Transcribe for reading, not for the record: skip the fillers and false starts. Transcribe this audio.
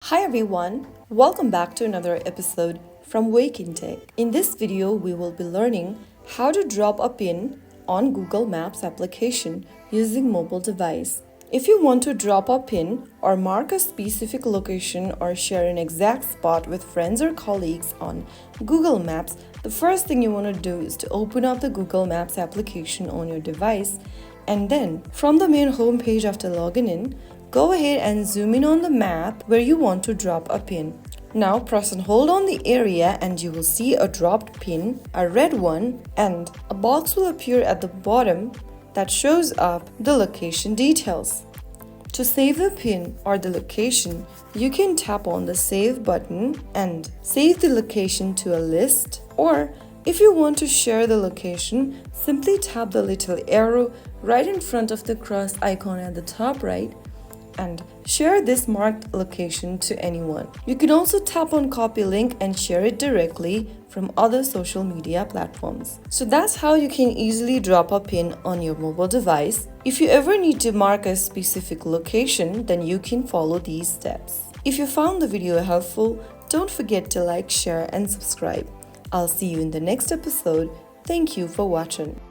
Hi everyone, welcome back to another episode from Wake&Tech. In this video, we will be learning how to drop a pin on Google Maps application using mobile device. If you want to drop a pin or mark a specific location or share an exact spot with friends or colleagues on Google Maps, the first thing you want to do is to open up the Google Maps application on your device, and then from the main home page after logging in, go ahead and zoom in on the map where you want to drop a pin. Now press and hold on the area and you will see a dropped pin, a red one, and a box will appear at the bottom that shows up the location details. To save the pin or the location, you can tap on the save button and save the location to a list, or if you want to share the location, simply tap the little arrow right in front of the cross icon at the top right and share this marked location to anyone. You can also tap on copy link and share it directly from other social media platforms. So that's how you can easily drop a pin on your mobile device. If you ever need to mark a specific location, then you can follow these steps. If you found the video helpful, don't forget to like, share, and subscribe. I'll see you in the next episode. Thank you for watching.